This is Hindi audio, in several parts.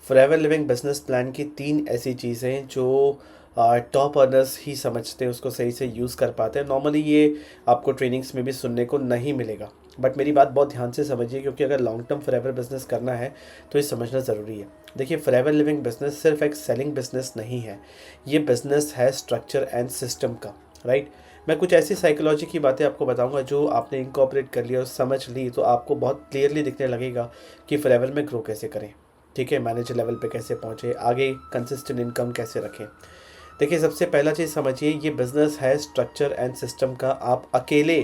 फॉरएवर लिविंग बिजनेस प्लान की 3 ऐसी चीज़ें जो टॉप अर्नर्स ही समझते हैं, उसको सही से यूज़ कर पाते हैं। नॉर्मली ये आपको ट्रेनिंग्स में भी सुनने को नहीं मिलेगा, बट मेरी बात बहुत ध्यान से समझिए, क्योंकि अगर लॉन्ग टर्म फॉरएवर बिजनेस करना है तो ये समझना ज़रूरी है। देखिए, फॉरएवर लिविंग बिजनेस सिर्फ एक सेलिंग बिजनेस नहीं है, ये बिजनेस है स्ट्रक्चर एंड सिस्टम का, राइट। मैं कुछ ऐसी साइकोलॉजी की बातें आपको बताऊंगा जो आपने इनकॉर्पोरेट कर लिया और समझ ली तो आपको बहुत क्लियरली दिखने लगेगा कि फॉरएवर में ग्रो कैसे करें, ठीक है, मैनेजर लेवल पे कैसे पहुँचे, आगे कंसिस्टेंट इनकम कैसे रखें। देखिए, सबसे पहला चीज़ समझिए, ये बिज़नेस है स्ट्रक्चर एंड सिस्टम का। आप अकेले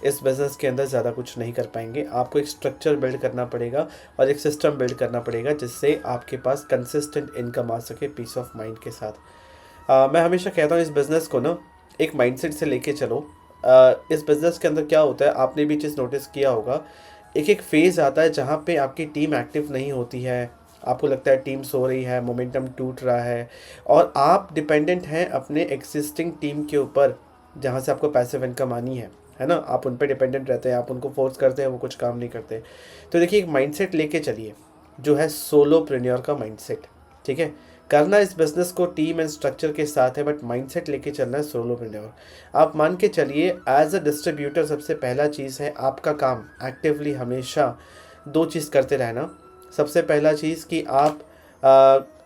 इस बिज़नेस के अंदर ज़्यादा कुछ नहीं कर पाएंगे। आपको एक स्ट्रक्चर बिल्ड करना पड़ेगा और एक सिस्टम बिल्ड करना पड़ेगा जिससे आपके पास कंसिस्टेंट इनकम आ सके पीस ऑफ माइंड के साथ। मैं हमेशा कहता हूँ इस बिज़नेस को ना एक माइंडसेट से लेके चलो। इस बिज़नेस के अंदर क्या होता है, आपने भी चीज़ नोटिस किया होगा, एक एक फेज़ आता है जहाँ पे आपकी टीम एक्टिव नहीं होती है, आपको लगता है टीम सो रही है, मोमेंटम टूट रहा है और आप डिपेंडेंट हैं अपने एग्जिस्टिंग टीम के ऊपर जहाँ से आपको पैसिव इनकम आनी है ना। आप उन पर डिपेंडेंट रहते हैं, आप उनको फोर्स करते हैं, वो कुछ काम नहीं करते। तो देखिए, एक माइंडसेट लेके चलिए जो है सोलोप्रेन्योर का माइंडसेट, ठीक है। करना इस बिज़नेस को टीम एंड स्ट्रक्चर के साथ है, बट माइंडसेट लेके चलना है सोलोप्रेन्योर। आप मान के चलिए, एज अ डिस्ट्रीब्यूटर सबसे पहला चीज़ है आपका काम एक्टिवली हमेशा 2 चीज़ करते रहना। सबसे पहला चीज़ कि आप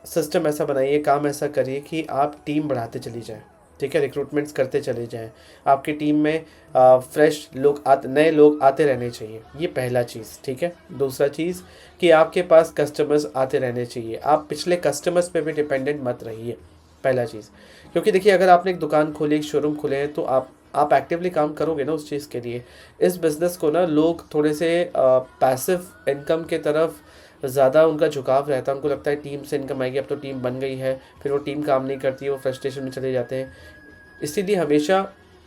सिस्टम ऐसा बनाइए, काम ऐसा करिए कि आप टीम बढ़ाते चली जाएँ, ठीक है, रिक्रूटमेंट्स करते चले जाएँ। आपकी टीम में फ्रेश लोग नए लोग आते रहने चाहिए, ये पहला चीज़, ठीक है। दूसरा चीज़ कि आपके पास कस्टमर्स आते रहने चाहिए, आप पिछले कस्टमर्स पे भी डिपेंडेंट मत रहिए, पहला चीज़। क्योंकि देखिए, अगर आपने एक दुकान खोली, एक शोरूम खोले हैं तो आप एक्टिवली काम करोगे ना उस चीज़ के लिए। इस बिज़नेस को ना लोग थोड़े से पैसिव इनकम के तरफ ज़्यादा उनका झुकाव रहता है। उनको लगता है टीम से इनकम आएगी, अब तो टीम बन गई है, फिर वो टीम काम नहीं करती है, वो फ्रस्ट्रेशन में चले जाते हैं। इसीलिए हमेशा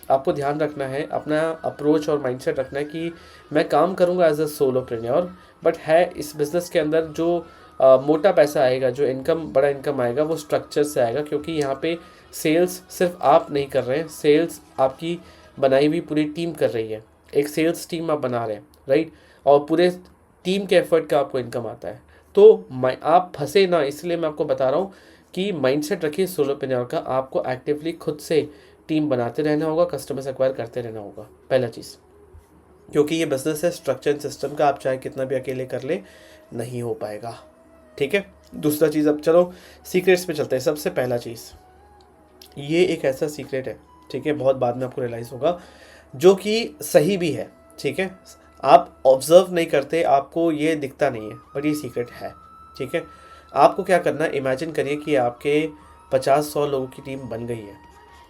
आपको ध्यान रखना है, अपना अप्रोच और माइंडसेट रखना है कि मैं काम करूँगा एज अ सोलोप्रेन्योर, बट है इस बिज़नेस के अंदर जो मोटा पैसा आएगा, जो इनकम, बड़ा इनकम आएगा, वो स्ट्रक्चर से आएगा। क्योंकि यहाँ पे सेल्स सिर्फ आप नहीं कर रहे हैं, सेल्स आपकी बनाई हुई पूरी टीम कर रही है। एक सेल्स टीम आप बना रहे हैं, राइट, और पूरे टीम के एफर्ट का आपको इनकम आता है। तो आप फंसे ना, इसलिए मैं आपको बता रहा हूँ कि माइंडसेट रखिए सोलोप्रेन्योर का। आपको एक्टिवली खुद से टीम बनाते रहना होगा, कस्टमर्स एक्वायर करते रहना होगा, पहला चीज़। क्योंकि ये बिजनेस है स्ट्रक्चर सिस्टम का, आप चाहे कितना भी अकेले कर ले नहीं हो पाएगा, ठीक है। दूसरा चीज़, अब चलो सीक्रेट्स पे चलते हैं। सबसे पहला चीज़, ये एक ऐसा सीक्रेट है, ठीक है, बहुत बाद में आपको रियलाइज़ होगा, जो कि सही भी है, ठीक है। आप ऑब्जर्व नहीं करते, आपको ये दिखता नहीं है, बट ये सीक्रेट है, ठीक है। आपको क्या करना है, इमेजिन करिए कि आपके 50-100 लोगों की टीम बन गई है,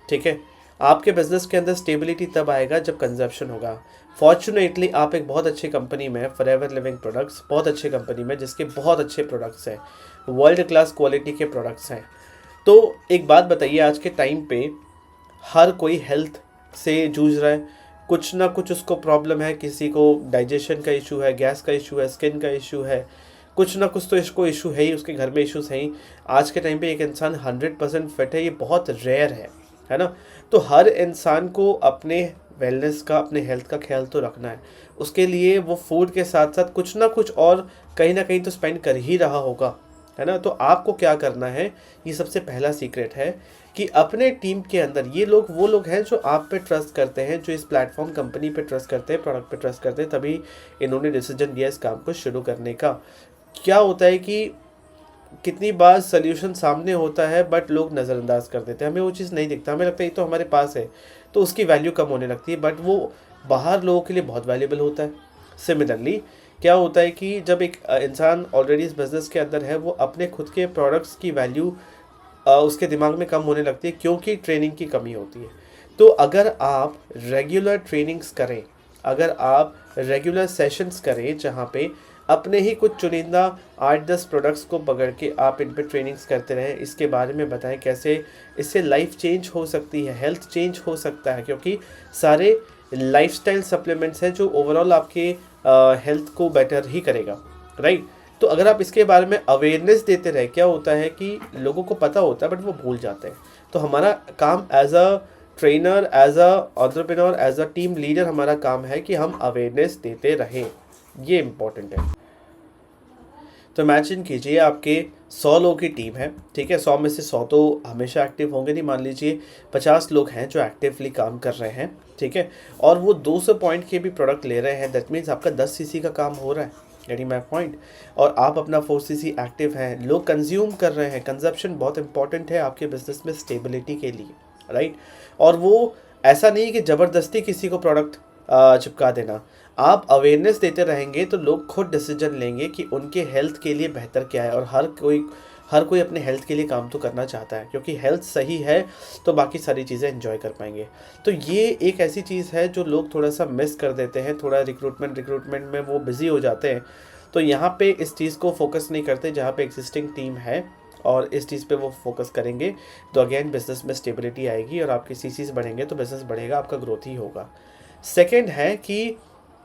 ठीक है। आपके बिजनेस के अंदर स्टेबिलिटी तब आएगा जब कंजप्शन होगा। फॉर्चुनेटली आप एक बहुत अच्छी कंपनी में, फॉरएवर लिविंग प्रोडक्ट्स, बहुत अच्छी कंपनी में जिसके बहुत अच्छे प्रोडक्ट्स हैं, वर्ल्ड क्लास क्वालिटी के प्रोडक्ट्स हैं। तो एक बात बताइए, आज के टाइम पे हर कोई हेल्थ से जूझ रहा है, कुछ ना कुछ उसको प्रॉब्लम है। किसी को डाइजेशन का इशू है, गैस का इशू है, स्किन का इशू है, कुछ ना कुछ तो इसको इशू है ही, उसके घर में इश्यूज हैं ही। आज के टाइम पे एक इंसान 100% फिट है, ये बहुत रेयर है ना। तो हर इंसान को अपने वेलनेस का, अपने हेल्थ का ख्याल तो रखना है। उसके लिए वो फूड के साथ साथ कुछ ना कुछ और कहीं ना कहीं तो स्पेंड कर ही रहा होगा, है ना। तो आपको क्या करना है, ये सबसे पहला सीक्रेट है कि अपने टीम के अंदर ये लोग वो लोग हैं जो आप पे ट्रस्ट करते हैं, जो इस प्लेटफॉर्म कंपनी पे ट्रस्ट करते हैं, प्रोडक्ट पे ट्रस्ट करते हैं, तभी इन्होंने डिसीजन लिया इस काम को शुरू करने का। क्या होता है कि कितनी बार सोल्यूशन सामने होता है बट लोग नज़रअंदाज कर देते हैं, हमें वो चीज़ नहीं दिखता, हमें लगता है ये तो हमारे पास है, तो उसकी वैल्यू कम होने लगती है, बट वो बाहर लोगों के लिए बहुत वैल्यूबल होता है। सिमिलरली क्या होता है कि जब एक इंसान ऑलरेडी इस बिज़नेस के अंदर है, वो अपने खुद के प्रोडक्ट्स की वैल्यू उसके दिमाग में कम होने लगती है, क्योंकि ट्रेनिंग की कमी होती है। तो अगर आप रेगुलर ट्रेनिंग्स करें, अगर आप रेगुलर सेशंस करें जहाँ पे अपने ही कुछ चुनिंदा 8-10 प्रोडक्ट्स को पकड़ के आप इन पे ट्रेनिंग्स करते रहें, इसके बारे में बताएं कैसे इससे लाइफ चेंज हो सकती है, हेल्थ चेंज हो सकता है, क्योंकि सारे लाइफस्टाइल सप्लीमेंट्स हैं जो ओवरऑल आपके हेल्थ को बेटर ही करेगा, राइट। तो अगर आप इसके बारे में अवेयरनेस देते रहे, क्या होता है कि लोगों को पता होता है बट वो भूल जाते हैं। तो हमारा काम as a trainer, as a entrepreneur, as a team leader, हमारा काम है कि हम अवेयरनेस देते रहें, ये इम्पोर्टेंट है। तो इमेजिन कीजिए आपके 100 लोगों की टीम है, ठीक है। 100 में से 100 तो हमेशा एक्टिव होंगे नहीं, मान लीजिए 50 लोग हैं जो एक्टिवली काम कर रहे हैं, ठीक है। और वो 200 पॉइंट के भी प्रोडक्ट ले रहे हैं, दैट मीन्स आपका 10 सीसी का काम हो रहा है, गेटिंग माय पॉइंट। और आप अपना 4 सीसी एक्टिव हैं, लोग कंज्यूम कर रहे हैं। कंजप्शन बहुत इंपॉर्टेंट है आपके बिजनेस में स्टेबिलिटी के लिए, राइट। और वो ऐसा नहीं है कि ज़बरदस्ती किसी को प्रोडक्ट चिपका देना। आप अवेयरनेस देते रहेंगे तो लोग खुद डिसीजन लेंगे कि उनके हेल्थ के लिए बेहतर क्या है। और हर कोई अपने हेल्थ के लिए काम तो करना चाहता है, क्योंकि हेल्थ सही है तो बाकी सारी चीज़ें एंजॉय कर पाएंगे। तो ये एक ऐसी चीज़ है जो लोग थोड़ा सा मिस कर देते हैं, थोड़ा रिक्रूटमेंट में वो बिज़ी हो जाते हैं। तो यहाँ पे इस चीज़ को फोकस नहीं करते जहाँ पे एग्जिस्टिंग टीम है, और इस चीज़ पे वो फोकस करेंगे तो अगेन बिजनेस में स्टेबिलिटी आएगी और आपके सीसीज बढ़ेंगे तो बिजनेस बढ़ेगा, आपका ग्रोथ ही होगा। सेकंड है कि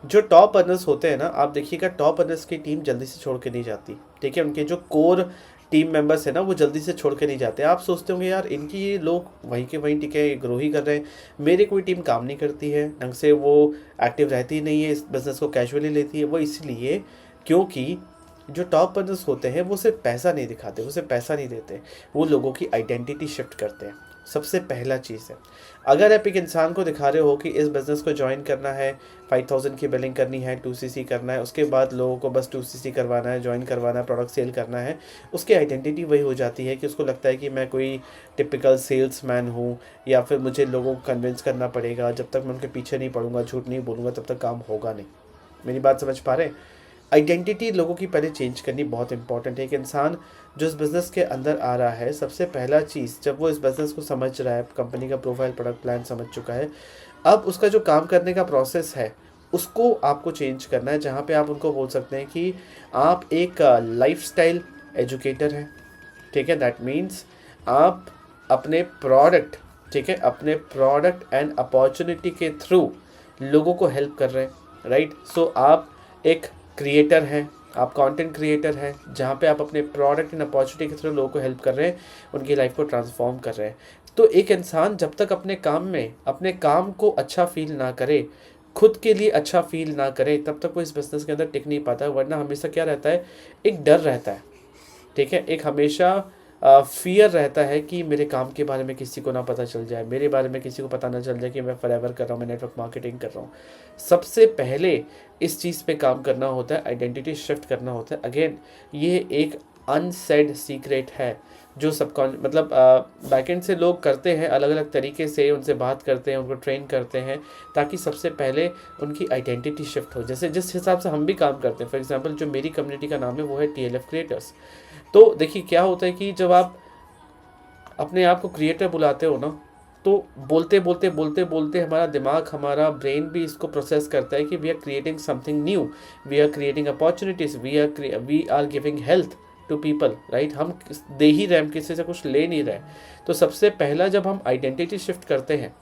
जो टॉप अर्नर्स होते हैं ना, आप देखिएगा टॉप अर्नर्स की टीम जल्दी से छोड़ के नहीं जाती, ठीक है। उनके जो कोर टीम मेंबर्स है ना, वो जल्दी से छोड़ के नहीं जाते। आप सोचते होंगे यार इनकी ये लोग वहीं के वहीं टिके ग्रो ही कर रहे हैं, मेरी कोई टीम काम नहीं करती है ढंग से, वो एक्टिव रहती नहीं है, इस बिज़नेस को कैजुअली लेती है। वो इसलिए क्योंकि जो टॉप अर्नर्स होते हैं वो सिर्फ पैसा नहीं दिखाते, वो सिर्फ पैसा नहीं देते, वो लोगों की आइडेंटिटी शिफ्ट करते हैं। सबसे पहला चीज़ है, अगर आप एक इंसान को दिखा रहे हो कि इस बिज़नेस को ज्वाइन करना है, 5000 की बिलिंग करनी है, 2cc करना है, उसके बाद लोगों को बस 2cc करवाना है, ज्वाइन करवाना है, प्रोडक्ट सेल करना है, उसकी आइडेंटिटी वही हो जाती है कि उसको लगता है कि मैं कोई टिपिकल सेल्समैन हूँ, या फिर मुझे लोगों को कन्विंस करना पड़ेगा। जब तक मैं उनके पीछे नहीं पड़ूंगा, झूठ नहीं बोलूँगा, तब तक काम होगा नहीं। मेरी बात समझ पा रहे हैं? आइडेंटिटी लोगों की पहले चेंज करनी बहुत इंपॉर्टेंट है। एक इंसान जो इस बिज़नेस के अंदर आ रहा है, सबसे पहला चीज़, जब वो इस बिज़नेस को समझ रहा है, कंपनी का प्रोफाइल प्रोडक्ट प्लान समझ चुका है, अब उसका जो काम करने का प्रोसेस है उसको आपको चेंज करना है। जहाँ पे आप उनको बोल सकते हैं कि आप एक लाइफस्टाइल एजुकेटर हैं, ठीक है। दैट मीन्स आप अपने प्रोडक्ट, ठीक है, अपने प्रोडक्ट एंड अपॉर्चुनिटी के थ्रू लोगों को हेल्प कर रहे हैं, राइट। सो आप एक क्रिएटर हैं, आप कंटेंट क्रिएटर हैं, जहाँ पे आप अपने प्रोडक्ट एंड अपॉर्चुनिटी के थ्रू लोगों को हेल्प कर रहे हैं, उनकी लाइफ को ट्रांसफॉर्म कर रहे हैं। तो एक इंसान जब तक अपने काम में अपने काम को अच्छा फील ना करे, खुद के लिए अच्छा फील ना करे, तब तक वो इस बिज़नेस के अंदर टिक नहीं पाता है। वरना हमेशा क्या रहता है, एक डर रहता है, ठीक है, एक हमेशा फियर रहता है कि मेरे काम के बारे में किसी को ना पता चल जाए, मेरे बारे में किसी को पता ना चल जाए कि मैं फॉरएवर कर रहा हूँ, मैं नेटवर्क मार्केटिंग कर रहा हूँ। सबसे पहले इस चीज़ पे काम करना होता है, आइडेंटिटी शिफ्ट करना होता है। अगेन ये एक अनसेड सीक्रेट है जो मतलब बैकएंड से लोग करते हैं, अलग अलग तरीके से उनसे बात करते हैं, उनको ट्रेन करते हैं, ताकि सबसे पहले उनकी आइडेंटिटी शिफ्ट हो। जैसे जिस हिसाब से हम भी काम करते हैं, फॉर एग्जांपल जो मेरी कम्युनिटी का नाम है वो है TLF क्रिएटर्स। तो देखिए क्या होता है कि जब आप अपने आप को क्रिएटर बुलाते हो ना, तो बोलते बोलते बोलते बोलते हमारा दिमाग, हमारा ब्रेन भी इसको प्रोसेस करता है कि we are creating something new, we are creating opportunities, we are giving health to people, right. हम दे ही रहे, हम किसी से कुछ ले नहीं रहे। तो सबसे पहला जब हम आइडेंटिटी शिफ्ट करते हैं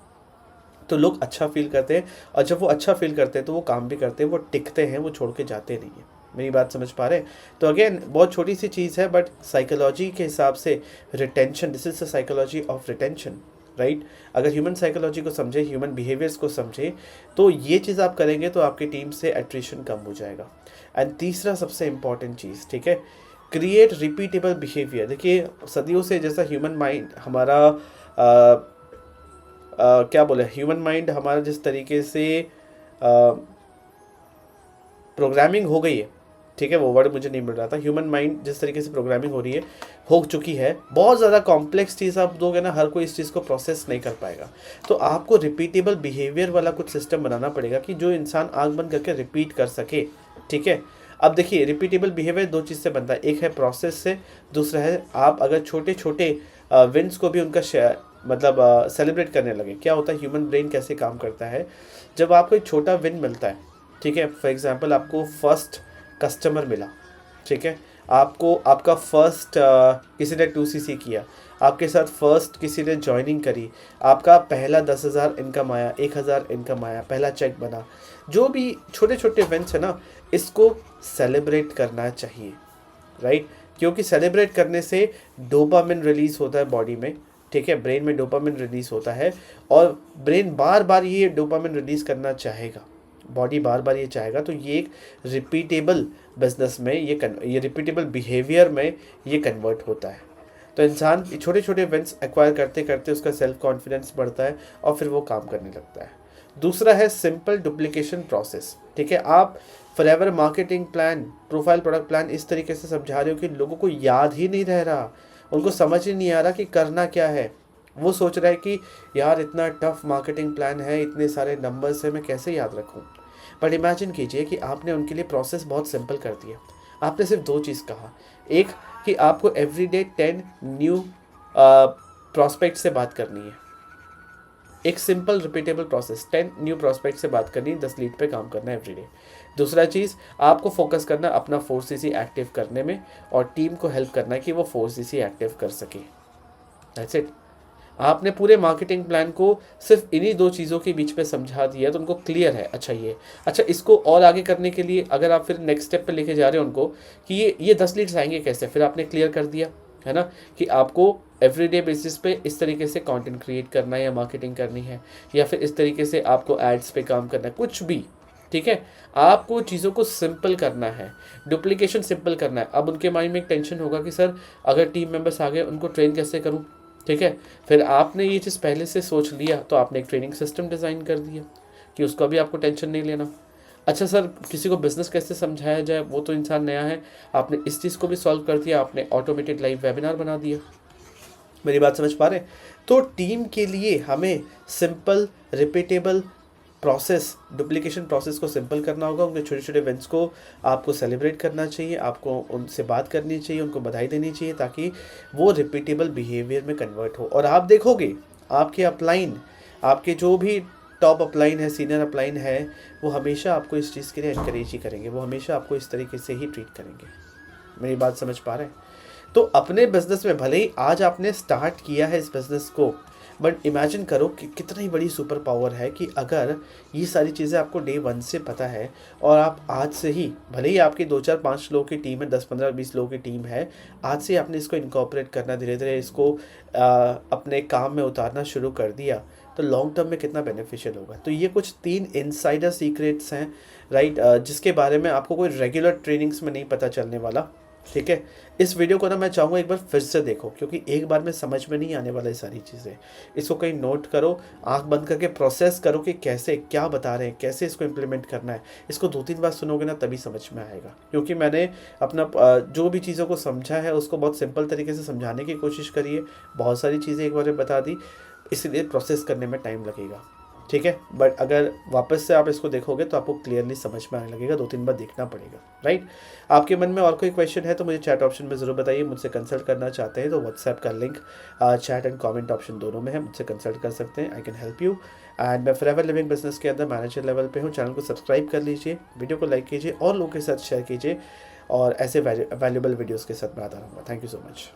तो लोग अच्छा फील करते हैं, और जब वो अच्छा फील करते हैं तो वो काम भी करते हैं, वो टिकते हैं, वो छोड़ के जाते नहीं हैं। मेरी बात समझ पा रहे हैं? तो अगेन बहुत छोटी सी चीज़ है, बट साइकोलॉजी के हिसाब से retention, this is the psychology of retention, right. अगर ह्यूमन साइकोलॉजी को समझे, ह्यूमन बिहेवियर्स को समझे, तो ये चीज़ आप करेंगे तो आपकी टीम से एट्रिशन कम हो जाएगा। एंड तीसरा सबसे इंपॉर्टेंट चीज़, ठीक है, क्रिएट रिपीटेबल बिहेवियर। देखिए सदियों से जैसा ह्यूमन माइंड हमारा क्या बोले, ह्यूमन माइंड हमारा जिस तरीके से प्रोग्रामिंग हो गई है, ठीक है, वो वर्ड मुझे नहीं मिल रहा था, ह्यूमन माइंड जिस तरीके से प्रोग्रामिंग हो चुकी है, बहुत ज़्यादा कॉम्प्लेक्स चीज़ आप दोगे ना, हर कोई इस चीज़ को प्रोसेस नहीं कर पाएगा। तो आपको रिपीटेबल बिहेवियर वाला कुछ सिस्टम बनाना पड़ेगा कि जो इंसान आंख बंद करके रिपीट कर सके, ठीक है। अब देखिए रिपीटेबल बिहेवियर दो चीज़ से बनता है, एक है प्रोसेस से, दूसरा है आप अगर छोटे छोटे विन्स को भी उनका मतलब सेलिब्रेट करने लगे। क्या होता है, ह्यूमन ब्रेन कैसे काम करता है, जब आपको एक छोटा विन मिलता है, ठीक है, फॉर एग्जांपल आपको फर्स्ट कस्टमर मिला, ठीक है, आपको आपका फर्स्ट किसी ने 2cc किया, आपके साथ फर्स्ट किसी ने ज्वाइनिंग करी, आपका पहला 10,000 इनकम आया, 1,000 इनकम आया, पहला चेक बना, जो भी छोटे छोटे इवेंट्स है ना, इसको सेलिब्रेट करना चाहिए, राइट। क्योंकि सेलिब्रेट करने से डोपामिन रिलीज होता है बॉडी में, ठीक है, ब्रेन में डोपामिन रिलीज होता है, और ब्रेन बार बार ये डोपामिन रिलीज करना चाहेगा, बॉडी बार बार ये चाहेगा, तो ये एक रिपीटेबल बिजनेस में ये रिपीटेबल बिहेवियर में ये कन्वर्ट होता है। तो इंसान छोटे छोटे इवेंट्स एक्वायर करते करते उसका सेल्फ कॉन्फिडेंस बढ़ता है और फिर वो काम करने लगता है। दूसरा है सिंपल डुप्लीकेशन प्रोसेस। ठीक है, आप forever marketing plan, profile product plan इस तरीके से समझा रहे हो कि लोगों को याद ही नहीं रह रहा, उनको समझ ही नहीं आ रहा कि करना क्या है। वो सोच रहा है कि यार इतना टफ मार्केटिंग प्लान है, इतने सारे नंबर्स है, मैं कैसे याद रखूं। बट इमेजिन कीजिए कि आपने उनके लिए प्रोसेस बहुत सिंपल कर दिया। आपने सिर्फ 2 चीज़ कहा, एक कि आपको एवरीडे 10 न्यू प्रॉस्पेक्ट से बात करनी है, एक simple repeatable process, 10 new prospect से बात करनी है, 10 लीड पे काम करना है एवरीडे। दूसरा चीज़, आपको फोकस करना अपना 4cc एक्टिव करने में और टीम को हेल्प करना है कि वो 4cc एक्टिव कर सके। That's it. आपने पूरे मार्केटिंग प्लान को सिर्फ इन्हीं 2 चीज़ों के बीच में समझा दिया, तो उनको क्लियर है। अच्छा इसको और आगे करने के लिए अगर आप फिर नेक्स्ट स्टेप पे लेके जा रहे हो उनको कि ये 10 लीड्स आएंगे कैसे, फिर आपने क्लियर कर दिया है ना कि आपको एवरीडे बेसिस पे इस तरीके से कंटेंट क्रिएट करना है या मार्केटिंग करनी है, या फिर इस तरीके से आपको एड्स पे काम करना है, कुछ भी। ठीक है, आपको चीज़ों को सिंपल करना है, डुप्लीकेशन सिंपल करना है। अब उनके माइंड में एक टेंशन होगा कि सर अगर टीम मेंबर्स आ गए उनको ट्रेन कैसे करूँ। ठीक है, फिर आपने ये चीज़ पहले से सोच लिया तो आपने एक ट्रेनिंग सिस्टम डिज़ाइन कर दिया कि उसका भी आपको टेंशन नहीं लेना। अच्छा सर किसी को बिज़नेस कैसे समझाया जाए, वो तो इंसान नया है, आपने इस चीज़ को भी सॉल्व कर दिया, आपने ऑटोमेटेड लाइव वेबिनार बना दिया। मेरी बात समझ पा रहे हैं? तो टीम के लिए हमें simple repeatable process, duplication process को सिंपल करना होगा। उनके छोटे छोटे इवेंट्स को आपको सेलिब्रेट करना चाहिए, आपको उनसे बात करनी चाहिए, उनको बधाई देनी चाहिए, ताकि वो रिपीटेबल बिहेवियर में कन्वर्ट हो। और आप देखोगे आपके अपलाइन, आपके जो भी टॉप अपलाइन है, सीनियर अपलाइन है, वो हमेशा आपको इस चीज़ के लिए एनकरेज ही करेंगे, वो हमेशा आपको इस तरीके से ही ट्रीट करेंगे। मेरी बात समझ पा रहे हैं? तो अपने बिजनेस में भले ही आज आपने स्टार्ट किया है इस बिज़नेस को, बट इमेजिन करो कि कितनी बड़ी सुपर पावर है कि अगर ये सारी चीज़ें आपको डे 1 से पता है और आप आज से ही, भले ही आपकी 2-4-5 लोगों की टीम है, 10-15-20 लोगों की टीम है, आज से आपने इसको इनकॉर्पोरेट करना, धीरे धीरे इसको अपने काम में उतारना शुरू कर दिया, तो लॉन्ग टर्म में कितना बेनिफिशियल होगा। तो ये कुछ 3 इनसाइडर सीक्रेट्स हैं, राइट, जिसके बारे में आपको कोई रेगुलर ट्रेनिंग्स में नहीं पता चलने वाला। ठीक है, इस वीडियो को ना मैं चाहूँगा एक बार फिर से देखो, क्योंकि एक बार में समझ में नहीं आने वाला ये सारी चीज़ें। इसको कहीं नोट करो, आंख बंद करके प्रोसेस करो कि कैसे क्या बता रहे हैं, कैसे इसको इम्प्लीमेंट करना है। इसको 2-3 बार सुनोगे ना तभी समझ में आएगा, क्योंकि मैंने अपना जो भी चीज़ों को समझा है उसको बहुत सिंपल तरीके से समझाने की कोशिश करी है, बहुत सारी चीज़ें एक बार में बता दी, इसलिए प्रोसेस करने में टाइम लगेगा। ठीक है, बट अगर वापस से आप इसको देखोगे तो आपको क्लियरली समझ में आने लगेगा, 2-3 बार देखना पड़ेगा, राइट। आपके मन में और कोई क्वेश्चन है तो मुझे चैट ऑप्शन में ज़रूर बताइए। मुझसे कंसल्ट करना चाहते हैं तो व्हाट्सएप का link chat and comment option दोनों में है, मुझसे कंसल्ट कर सकते हैं। I can help you. And मैं फॉरएवर लिविंग बिजनेस के अंदर मैनेजर लेवल पे हूँ। चैनल को सब्सक्राइब कर लीजिए, वीडियो को लाइक कीजिए और लोगों के साथ शेयर कीजिए, और ऐसे वैल्यूएबल वीडियोज़ के साथ मैं आता रहूँगा। Thank you so much.